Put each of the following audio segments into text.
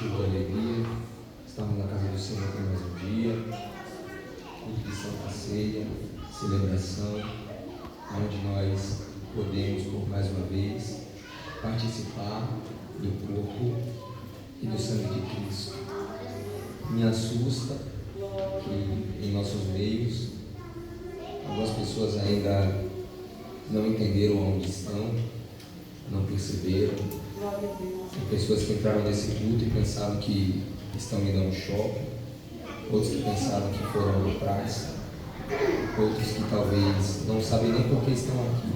motivo de alegria. Estamos na casa do Senhor por mais um dia, culto de Santa Ceia, celebração, onde nós podemos, por mais uma vez, participar do corpo e do sangue de Cristo. Me assusta que em nossos meios algumas pessoas ainda não entenderam onde estão, não perceberam. Tem pessoas que entraram nesse culto e pensaram que estão indo a um shopping, outros que pensaram que foram a uma praça, outros que talvez não sabem nem por que estão aqui.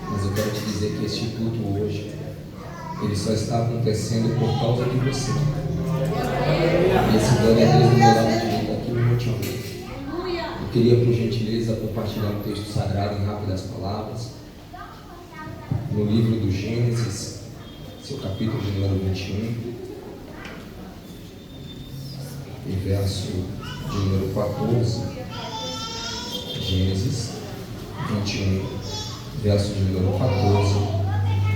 Mas eu quero te dizer que este culto hoje, ele só está acontecendo por causa de você. E esse glória a Deus do meu lado direito aqui me motivou. Eu queria, por gentileza, compartilhar um texto sagrado em rápidas palavras, no livro do Gênesis, seu capítulo de número 21, e verso de número 14. Gênesis 21, verso de número 14,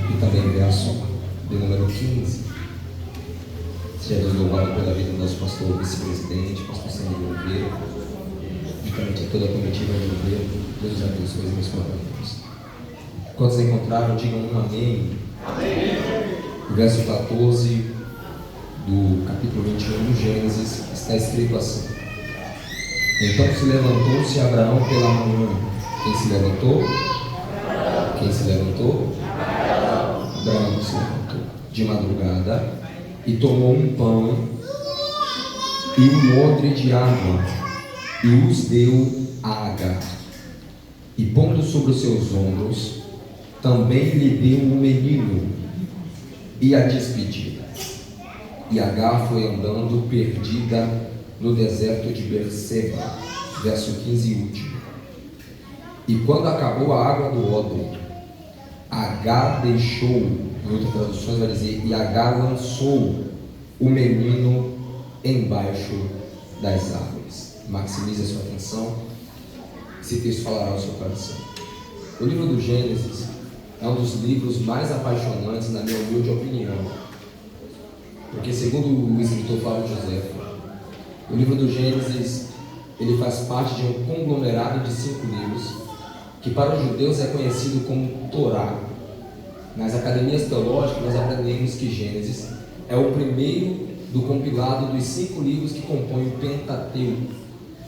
e também verso de número 15. Seja Deus louvado pela vida do nosso pastor vice-presidente, pastor Sandro Oliveira, justamente a toda a comitiva de Oliveira. Deus os abençoe, meus companheiros. Quando se encontraram, digam um amém. Amém. O verso 14 do capítulo 21 do Gênesis está escrito assim: Então se levantou-se Abraão pela manhã. Quem se levantou? Quem se levantou? Abraão se levantou de madrugada e tomou um pão e um odre de água e os deu a Agar. E pondo sobre os seus ombros, também lhe deu um menino e a despediu. E Agar foi andando perdida no deserto de Berseba. Verso 15 e último. E quando acabou a água do odre, Agar deixou, em outras traduções vai dizer, e Agar lançou o menino embaixo das árvores. Maximize a sua atenção. Esse texto falará ao seu coração. O livro do Gênesis é um dos livros mais apaixonantes, na minha humilde opinião, porque segundo o escritor Flávio José, o livro do Gênesis ele faz parte de um conglomerado de 5 livros que para os judeus é conhecido como Torá. Nas academias teológicas nós aprendemos que Gênesis é o primeiro do compilado dos 5 livros que compõem o Pentateuco.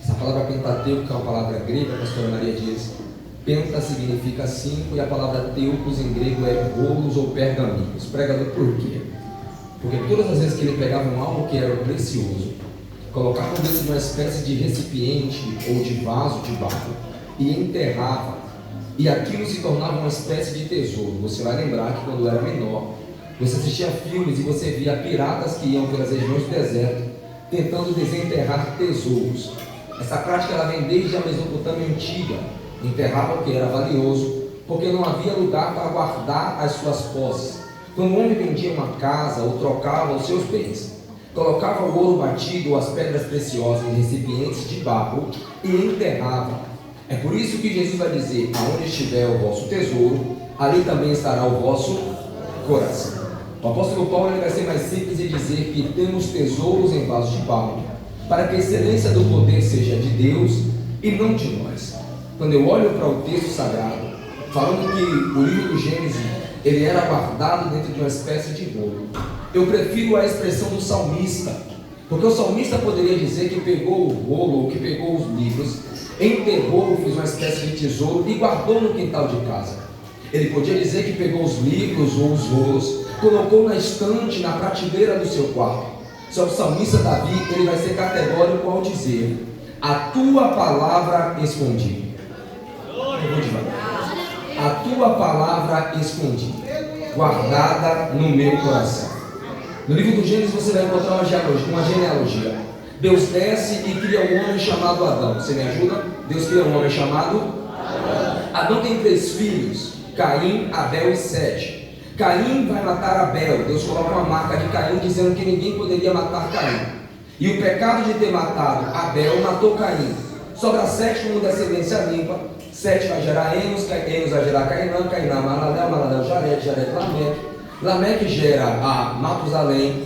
Essa palavra Pentateuco é uma palavra grega, a pastora Maria diz. Penta significa 5 e a palavra teucos em grego é rolos ou pergaminhos. Pregador por quê? Porque todas as vezes que ele pegava algo que era precioso, colocava dentro de uma espécie de recipiente ou de vaso de barro e enterrava, e aquilo se tornava uma espécie de tesouro. Você vai lembrar que quando era menor, você assistia filmes e você via piratas que iam pelas regiões do deserto tentando desenterrar tesouros. Essa prática ela vem desde a Mesopotâmia antiga. Enterrava o que era valioso, porque não havia lugar para guardar as suas posses. Quando o homem vendia uma casa ou trocava os seus bens, colocava o ouro batido ou as pedras preciosas em recipientes de barro e enterrava. É por isso que Jesus vai dizer: aonde estiver o vosso tesouro, ali também estará o vosso coração. O apóstolo Paulo ele vai ser mais simples e dizer que temos tesouros em vasos de barro, para que a excelência do poder seja de Deus e não de nós. Quando eu olho para o texto sagrado, falando que o livro do Gênesis ele era guardado dentro de uma espécie de rolo, eu prefiro a expressão do salmista, porque o salmista poderia dizer que pegou o rolo, ou que pegou os livros, enterrou, fez uma espécie de tesouro e guardou no quintal de casa. Ele podia dizer que pegou os livros ou os rolos, colocou na estante, na prateleira do seu quarto. Só que o salmista Davi ele vai ser categórico ao dizer: a tua palavra escondi. A tua palavra escondi, guardada no meu coração. No livro do Gênesis você vai encontrar uma genealogia. Deus desce e cria um homem chamado Adão. Você me ajuda? Deus cria um homem chamado Adão tem 3 filhos: Caim, Abel e Sete. Caim vai matar Abel. Deus coloca uma marca de Caim dizendo que ninguém poderia matar Caim. E o pecado de ter matado Abel matou Caim. Sobra Sete como descendência limpa. Sete vai gerar Enos, Enos vai gerar Cainã, Cainã Mahalalel, Mahalalel Jared, Jared Lameque, Lameque gera a Matusalém,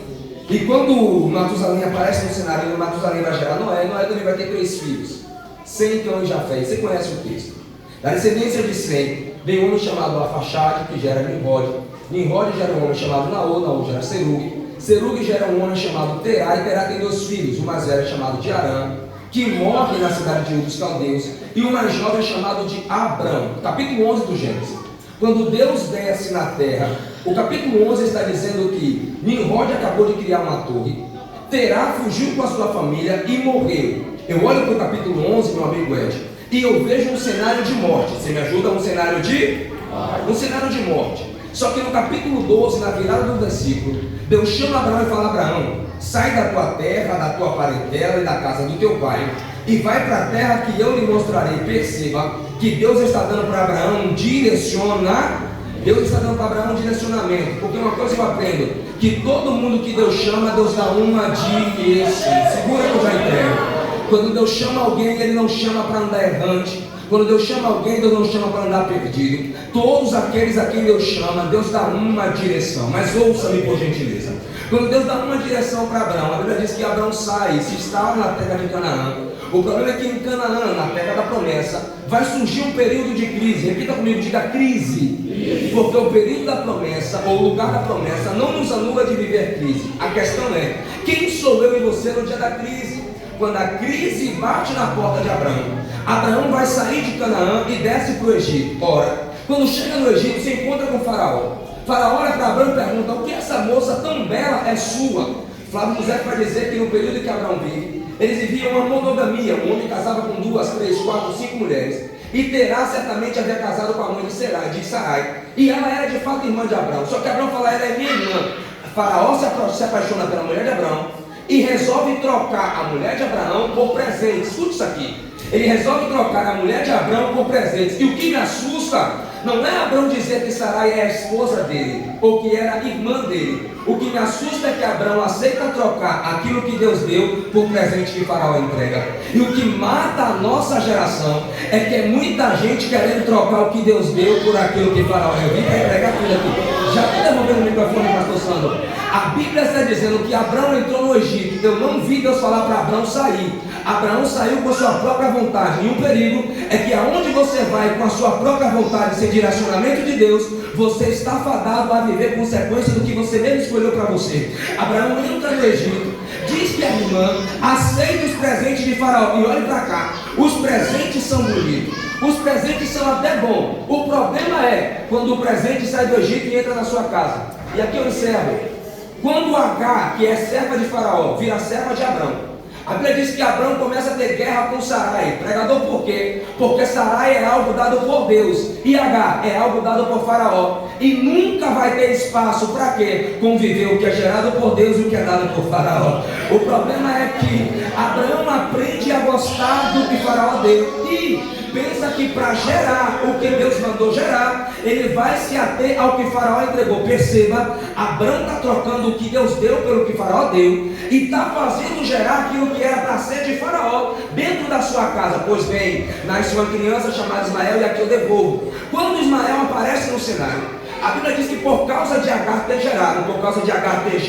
E quando Matusalém aparece no cenário, Matusalém vai gerar Noé, Noé também vai ter 3 filhos, Sem, Cã e Jafé. Você conhece o texto. Da descendência de Sem, vem um homem chamado Afaxade, que gera Nimrod. Nimrod gera um homem chamado Naor, Naor gera Serug. Serug gera um homem chamado Terá, e Terá tem 2 filhos, o mais velho é chamado de Arã, que morre na cidade de Ur dos Caldeus, e o mais jovem é chamado de Abrão. Capítulo 11 do Gênesis. Quando Deus desce na terra, o capítulo 11 está dizendo que Nimrod acabou de criar uma torre, Terá fugiu com a sua família e morreu. Eu olho para o capítulo 11, meu amigo Ed, e eu vejo um cenário de morte. Você me ajuda? Um cenário de morte. Só que no capítulo 12, na virada do versículo, Deus chama Abraão e fala: Abraão, sai da tua terra, da tua parentela e da casa do teu pai, e vai para a terra que eu lhe mostrarei. Perceba que Deus está dando para Abraão um direcionamento. Deus está dando para Abraão um direcionamento, porque uma coisa eu aprendo, que todo mundo que Deus chama, Deus dá uma direção. Segura que eu já entrego. Quando Deus chama alguém, Ele não chama para andar errante. Quando Deus chama alguém, Deus não chama para andar perdido. Todos aqueles a quem Deus chama, Deus dá uma direção. Mas ouça-me por gentileza. Quando Deus dá uma direção para Abraão, a Bíblia diz que Abraão sai e se instala na terra de Canaã. O problema é que em Canaã, na terra da promessa, vai surgir um período de crise. Repita comigo, diga crise. Porque o período da promessa, ou o lugar da promessa, não nos anula de viver crise. A questão é, quem sou eu e você no dia da crise? Quando a crise bate na porta de Abraão, Abraão vai sair de Canaã e desce para o Egito. Ora, quando chega no Egito, se encontra com Faraó. Faraó olha para Abraão e pergunta: o que essa moça tão bela é sua? Flávio José vai dizer que no período em que Abraão vive, eles viviam uma monogamia. Um homem casava com 2, 3, 4, 5 mulheres. E Terá certamente havia casado com a mãe de Sarai. E ela era de fato irmã de Abraão. Só que Abraão fala: ela é minha irmã. Faraó se apaixona pela mulher de Abraão e resolve trocar a mulher de Abraão por presentes. Escute isso aqui. Ele resolve trocar a mulher de Abraão por presentes. E o que me assusta não é Abraão dizer que Sarai é a esposa dele, ou que era irmã dele. O que me assusta é que Abraão aceita trocar aquilo que Deus deu por presente que Faraó entrega. E o que mata a nossa geração é que é muita gente querendo trocar o que Deus deu por aquilo que Faraó deu. Eu vim para entregar tudo aqui. Já estou devolvendo o microfone, pastor Sandro. A Bíblia está dizendo que Abraão entrou no Egito. Eu não vi Deus falar para Abraão sair. Abraão saiu com a sua própria vontade. E o perigo é que aonde você vai com a sua própria vontade, sem direcionamento de Deus, você está fadado a viver consequência do que você mesmo escolheu para você. Abraão entra no Egito, diz que é irmã, aceita os presentes de Faraó. E olhe para cá, os presentes são bonitos, os presentes são até bons. O problema é quando o presente sai do Egito e entra na sua casa. E aqui eu encerro. Quando Agar, que é serva de Faraó, vira serva de Abraão, a Bíblia diz que Abraão começa a ter guerra com Sarai. Pregador, por quê? Porque Sarai é algo dado por Deus e Agar é algo dado por Faraó. E nunca vai ter espaço para quê? Conviver o que é gerado por Deus e o que é dado por Faraó. O problema é que Abraão aprende a gostar do que Faraó deu e pensa que para gerar o que Deus mandou gerar, ele vai se ater ao que Faraó entregou. Perceba, Abraão está trocando o que Deus deu pelo que Faraó deu e está fazendo gerar aquilo que era para ser de Faraó dentro da sua casa. Pois bem, nasce uma criança chamada Ismael, e aqui eu devolvo. Quando Ismael aparece no cenário, a Bíblia diz que por causa de Agar ter gerado, por causa de Agar ter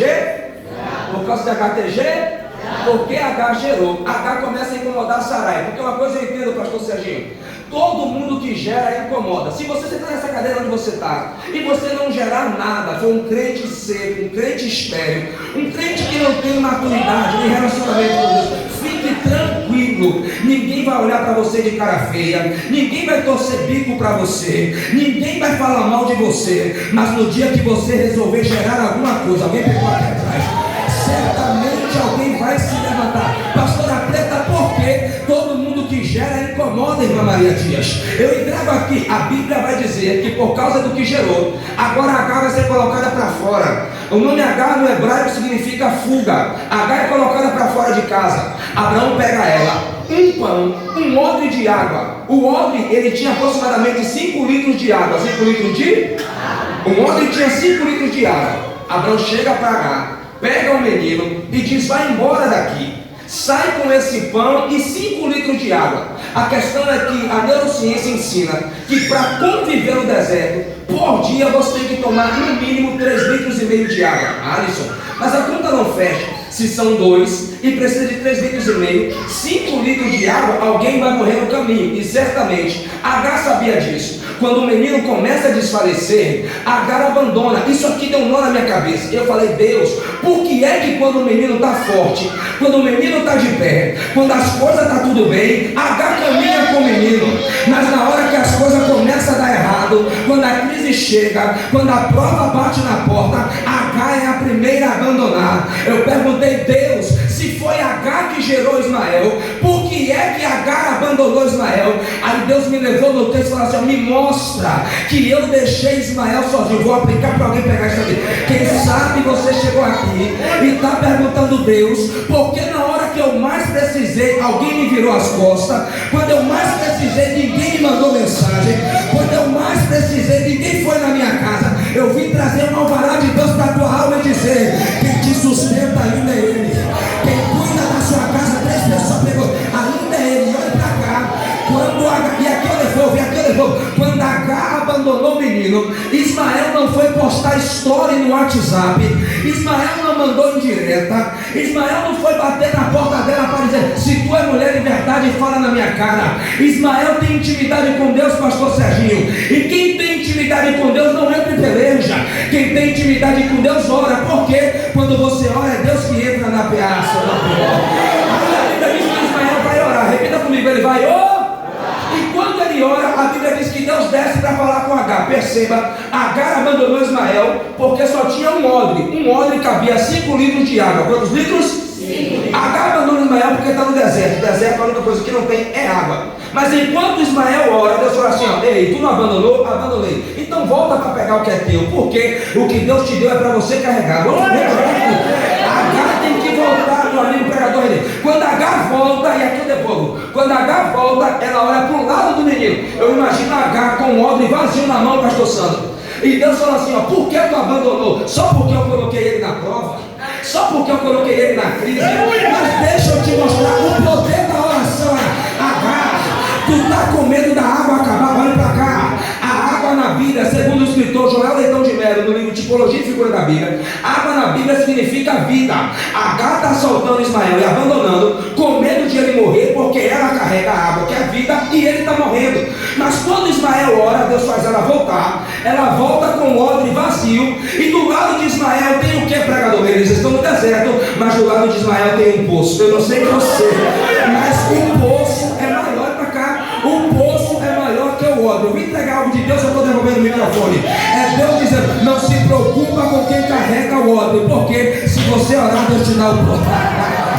porque Agar gerou, Agar começa a incomodar Sarai. Porque uma coisa eu entendo, pastor Serginho, todo mundo que gera incomoda. Se você sentar nessa cadeira onde você está e você não gerar nada, for um crente seco, um crente estéril, um crente que não tem maturidade nem relacionamento com Deus, fique tranquilo. Ninguém vai olhar para você de cara feia, ninguém vai torcer bico para você, ninguém vai falar mal de você. Mas no dia que você resolver gerar alguma coisa, alguém pegou aqui atrás, certamente alguém vai se levantar. Pastora Preta, por quê? Todo mundo que gera incomoda, irmã Maria Dias. Eu entrego aqui, a Bíblia vai dizer que por causa do que gerou, agora Agar vai ser colocada para fora. O nome Agar no hebraico significa fuga. Agar é colocada para fora de casa. Abraão pega ela, um pão, um odre de água. O odre, ele tinha aproximadamente 5 litros de água. 5 litros de? O odre tinha 5 litros de água. Abraão chega para Agar, pega o menino e diz: vai embora daqui. sai com esse pão e 5 litros de água. A questão é que a neurociência ensina que para conviver no deserto, por dia você tem que tomar no mínimo 3,5 litros de água. Alisson, mas a conta não fecha. Se são 2 e precisa de 3,5 litros, 5 litros de água, alguém vai morrer no caminho. E certamente Agar sabia disso. Quando o menino começa a desfalecer, Agar abandona. Isso aqui deu um nó na minha cabeça. Eu falei, Deus, por que é que quando o menino está forte, quando o menino está de pé, quando as coisas estão tudo bem, Agar caminha com o menino, mas na hora que as coisas começam a dar errado, quando a crise chega, quando a prova bate na porta, Agar é a primeira a abandonar. Eu perguntei, Deus, se foi Agar que gerou Ismael, por que é que Agar abandonou Ismael? Aí Deus me levou no texto e falou assim, me mostra que eu deixei Ismael sozinho. Vou aplicar para alguém pegar isso aqui. Quem sabe você chegou aqui e está perguntando, Deus, porque na hora que eu mais precisei, alguém me virou as costas. Quando eu mais precisei, ninguém me mandou mensagem. Quando eu mais precisei, ninguém foi na minha casa. Eu vim trazer um alvará de Deus para a tua alma e dizer, quem te sustenta ainda é Ele. Quem cuida da sua casa, 3 pessoas pegou, ainda é Ele. Olha para cá. Quando Agar, e aqui eu devolvo, quando Agar abandonou o menino, Ismael não foi postar história no WhatsApp, Ismael não mandou indireta, Ismael não foi bater na porta dela para dizer, se tu é mulher de verdade, fala na minha cara. Ismael tem intimidade com Deus, pastor Serginho, e quem tem intimidade com Deus não entra em peleja. Quem tem intimidade com Deus ora, porque quando você ora é Deus que entra na peaça. A Bíblia diz que Ismael vai orar, repita comigo, ele vai orar. E quando ele ora, a Bíblia diz que Deus desce para falar com Agar. Perceba, Agar abandonou Ismael porque só tinha um odre. Um odre cabia 5 litros de água. Quantos litros? 5. Agar abandonou Ismael porque está no deserto. O deserto, a única coisa que não tem é água. Mas enquanto Ismael ora, Deus fala assim, ó, ei, tu não abandonou? Abandonei. Então volta para pegar o que é teu, porque o que Deus te deu é para você carregar. Agar tem que voltar, meu amigo pregador. Quando Agar volta, e aqui eu devolvo, quando Agar volta, ela olha para o lado do menino. Eu imagino Agar com um odre vazio na mão, pastor Sandro. E Deus fala assim, ó, por que tu abandonou? Só porque eu coloquei ele na prova? Só porque eu coloquei ele na crise? Mas deixa eu te mostrar o poder da oração. Agar, tu está com medo da água acabar? Olha para cá. A água na Bíblia, segundo o escritor Joel Leitão de Mello, no livro Tipologia e Figura da Bíblia, água na Bíblia significa vida. Agar está soltando Ismael e abandonando, com medo de ele morrer, porque ela carrega a água, que é a vida, e ele está morrendo. Mas quando Ismael ora, Deus faz ela voltar. Ela volta com o odre vazio, e do lado de Ismael tem o que, pregador? Eles estão no deserto, mas do lado de Ismael tem um poço. Eu não sei você, mas o poço é maior para cá. O poço é maior que o odre. Eu vim entregar algo de Deus, eu estou devolvendo o microfone. É Deus dizendo, não se preocupa com quem carrega o odre, porque se você orar, Deus te dá o poder.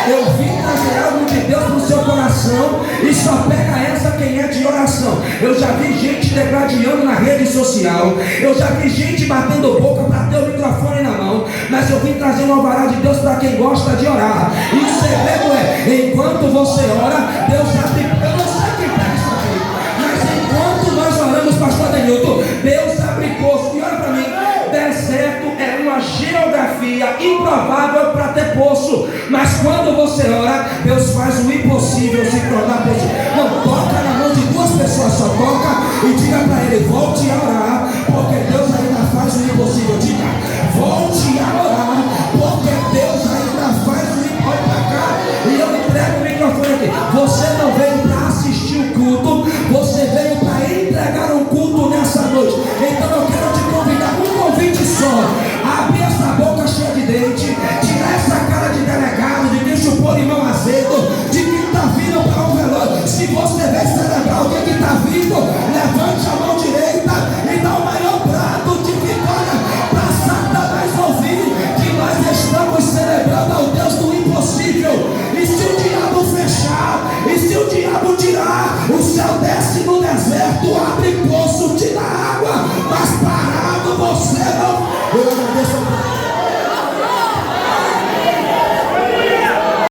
Eu vim trazer algo de Deus para o seu coração, e só pega essa quem é de oração. Eu já vi gente degradando na rede social, eu já vi gente batendo boca para ter o microfone na mão, mas eu vim trazer um alvará de Deus para quem gosta de orar. E o segredo é, enquanto você ora, Deus abre. Eu não sei quem pega isso aqui, mas enquanto nós oramos, pastor Denilton, Deus abre poço. E olha para mim, deserto é uma geografia improvável para ter poço, mas quando você ora, Deus faz o impossível se tornar possível. Não toca na mão de 2 pessoas, só toca e diga para ele, volte a orar, porque Deus ainda faz o impossível. Diga, volte a orar,